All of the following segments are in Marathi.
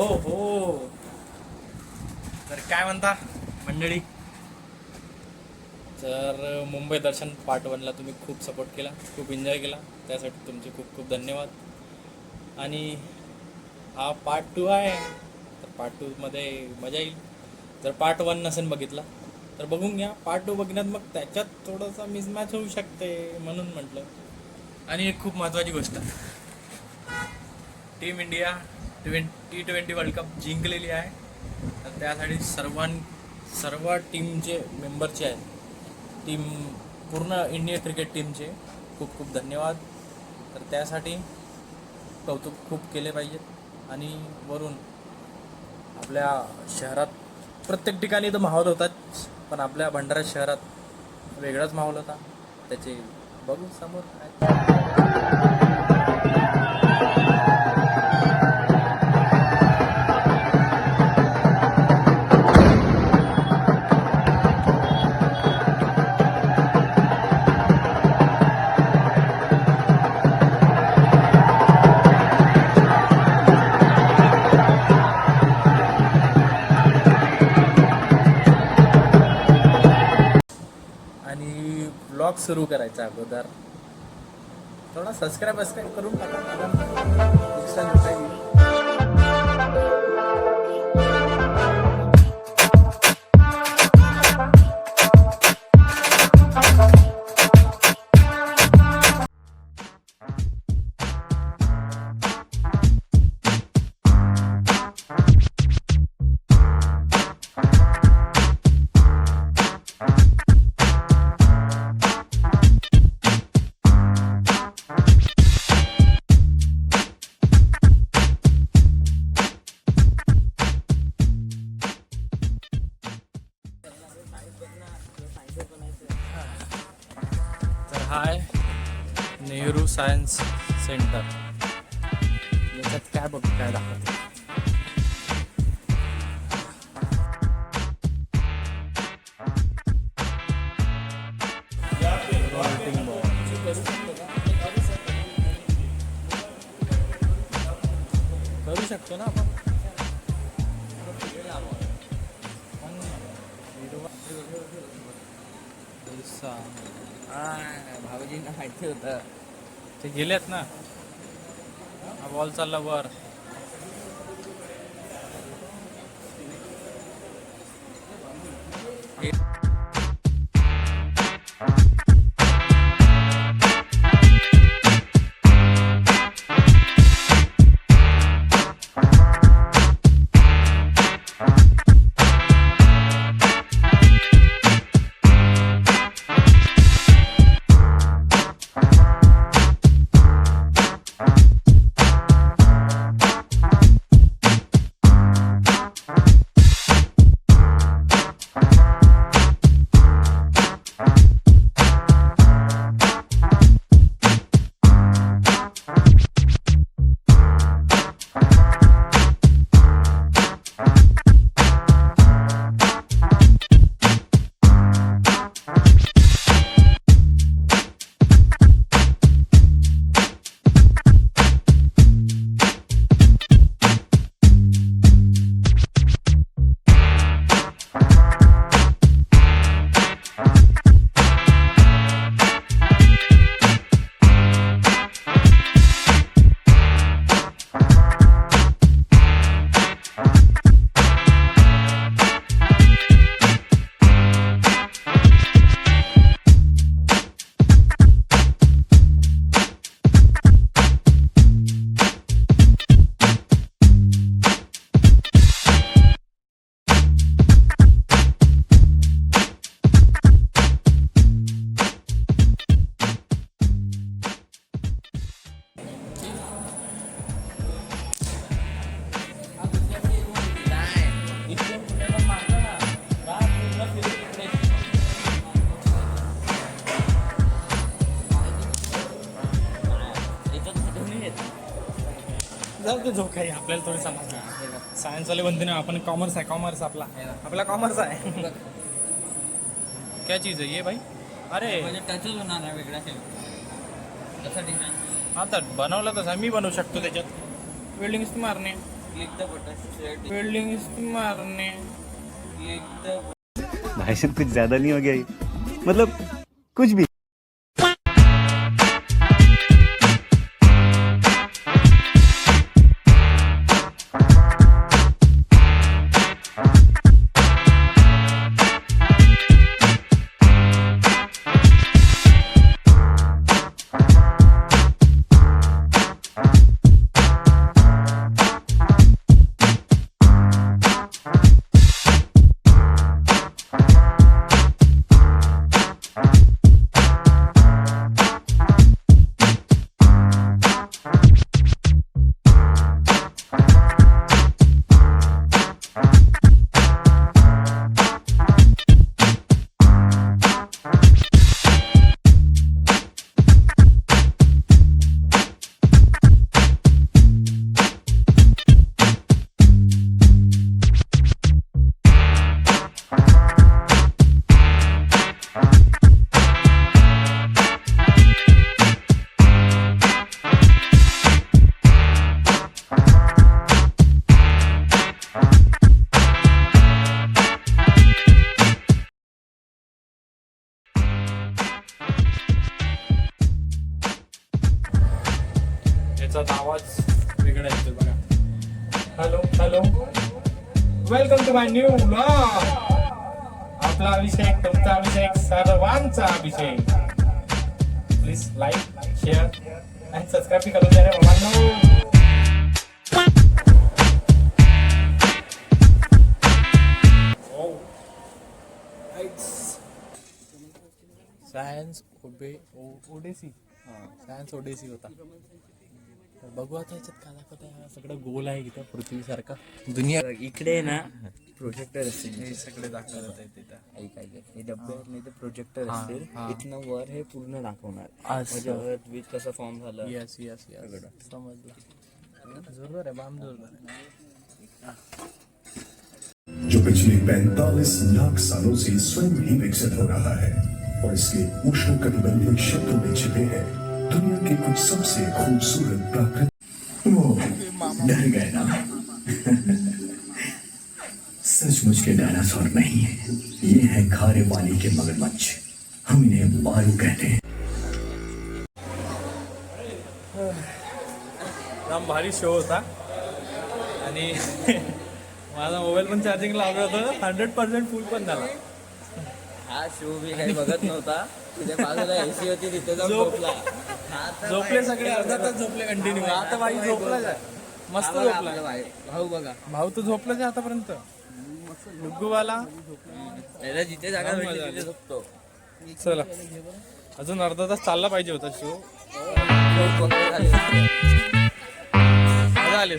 हो हो. तर काय म्हणता मंडळी? तर मुंबई दर्शन पार्ट 1ला तुम्ही खूप सपोर्ट केला, खूप एन्जॉय केला, त्यासाठी तुमचे खूप खूप धन्यवाद. आणि हा पार्ट 2 आहे, तर पार्ट 2मध्ये मजा येईल. जर पार्ट 1 नसेल बघितला तर बघून घ्या. पार्ट 2 बघण्यात मग त्याच्यात थोडंसं मिसमॅच होऊ शकते, म्हणून म्हटलं. आणि एक खूप महत्त्वाची गोष्ट, team India T20 world cup जिंकलेली आहे. तर त्यासाठी सर्व टीमचे मेंबरचे आहेत, टीम पूर्ण इंडिया क्रिकेट टीमचे खूप खूप धन्यवाद. तर त्यासाठी कौतुक खूप केले पाहिजेत. आणि वरून आपल्या शहरात प्रत्येक ठिकाणी तर माहोल होतात, पण आपल्या भंडारा शहरात वेगळाच माहोल होता. त्याचे बघू समोर काय. आणि ब्लॉग सुरू करायचा अगोदर थोडा सबस्क्राईब करून टाका. तर हाय नेहरू सायन्स सेंटर. याच्यात काय बघ काय दाखवते. करू शकतो ना आपण. भाऊजींना माहिती होतं ते गेलेत ना. हा बॉल चालला वर. जाऊ दे जो काही आपल्याला थोडी समजणार. सायन्सवाले बनते ना आपण. कॉमर्स आहे, कॉमर्स आपला कॉमर्स आहे. क्या चीज आहे ये भाई? अरे म्हणजे टचच होणार नाही वेगळा तसं डिझाईन. हा तर बनवलं तसं मी बनवू शकतो. त्याच्यात वेल्डिंग मारणे. क्लिक द बटन बिल्डिंग मारने क्लिक द भाई साहब कुछ ज्यादा नहीं हो गया ये? मतलब कुछ भी। याचा आवाज वेगळा येतो बघा. Hello hello, welcome to my new vlog. आपला अभिषेक, तुमचा अभिषेक, सर्वांचा अभिषेक. प्लीज लाईक, शेअर आणि सबस्क्राईब करून द्या रे बाबांनो. सायन्स ओडेसी सायन्स ओडेसी होता. तर बघू आता याच्यात काय दाखवत आहे. सगळं गोल आहे इथं पृथ्वीसारखा. दुनिया इकडे ना प्रोजेक्टर असतील. हे सगळे दाखवत आहे तिथं. ऐक हे डब्बे आहेत नाही तर प्रोजेक्टर हा, असतील. हा. इथनं वर हे पूर्ण दाखवणार असं. म्हणजे अर्थ वीज कसं फॉर्म झालं. यस यस यस, समजलं. जोरदार आहे, बाम जोरदार आहे. जो पिछले 45 लाख सालों से स्वयं ही विकसित हो रहा है और इसके उष्णकटिबंधीय क्षेत्रों में छिपे हैं दुनिया के कुछ सबसे खूबसूरत प्राकृतिक। ओह, डर गए ना? सचमुच के डायनासोर नहीं है, ये है खारे पानी के मगरमच्छ। हम इन्हें बालू कहते हैं। एकदम भारी शो होता आणि माझा मोबाईल पण चार्जिंग लावला होता. 100% फुल पण झाला. हा शो बी काही बघत नव्हता. तिथे बाजूला एसी होती, तिथे जाऊन झोप. झोपला. आता झोपले सगळे, अर्धा तास झोपले कंटिन्यू. आता बाई झोपलाच आहे, मस्त हा बघा झोपला. आपला भाऊ बघा. भाऊ तर झोपलाच आहे आतापर्यंत. डुग्गूवाला त्याला जिथे जागा भेटली तिथे झोपतो. चला, अजून अर्धा तास चालला पाहिजे होता शो. झोप बंद झाली. मजा आली.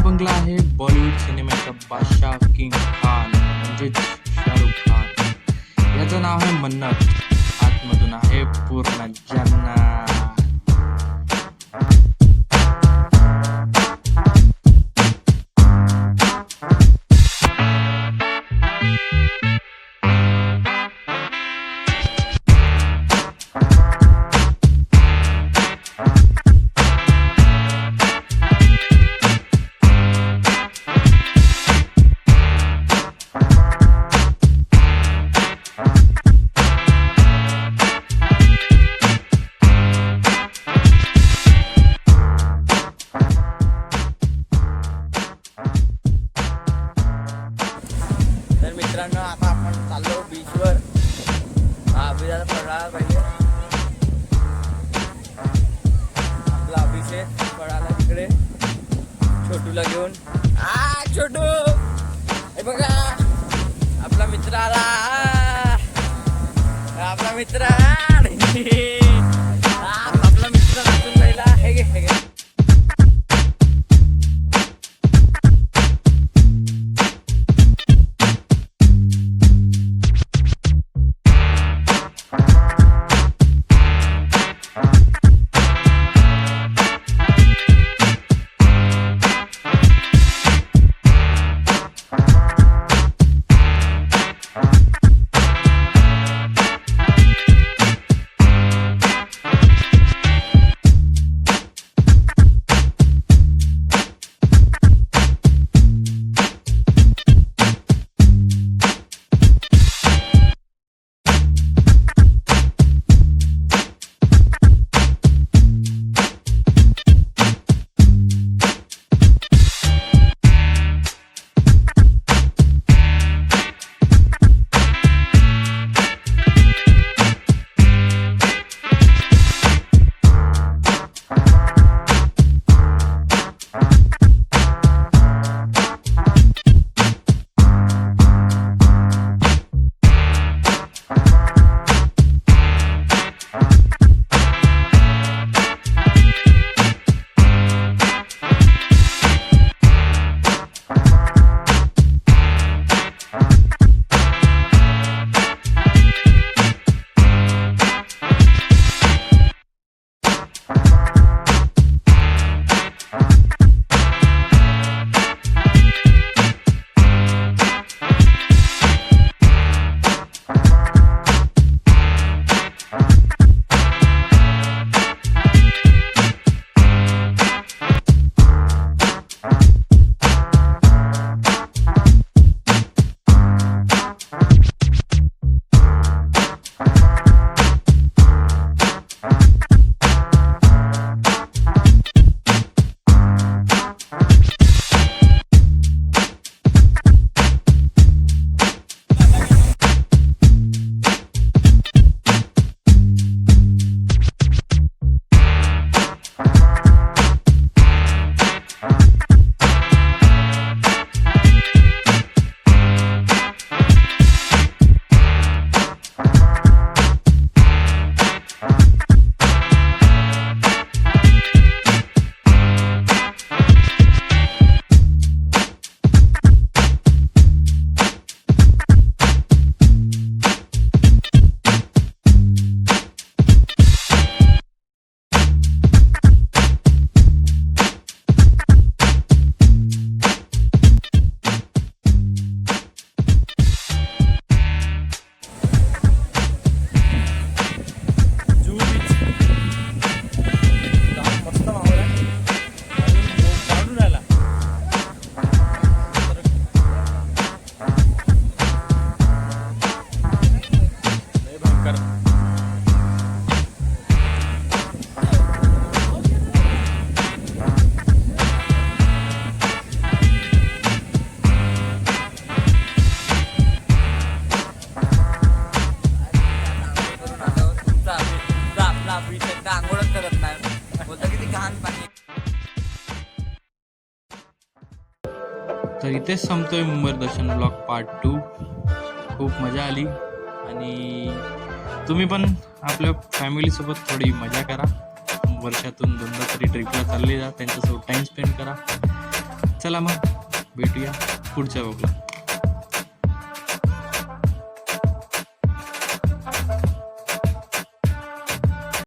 बंगला आहे बॉलिवूड सिनेमाचा बादशाह किंग खान म्हणजेच शाहरुख खान. याचं नाव आहे मन्नत. आतमधून आहे पूर्ण जन्नत. राहा पाहिजे. आपला अभिषेक पळाला तिकडे छोटूला घेऊन. छोटू हे बघा आपला मित्र आला. आपला मित्र आपला मित्र नाचून राहिला. हे घे हे घे. तर इथेच संपतोय मुंबई दर्शन ब्लॉग पार्ट 2. खूप मजा आली आणि तुम्ही पण आपल्या फॅमिलीसोबत थोडी मजा करा. वर्षातून 2दा तरी ट्रिपला चालले जा, त्यांच्यासोबत टाईम स्पेंड करा. चला मग भेटूया पुढच्या ब्लॉगला.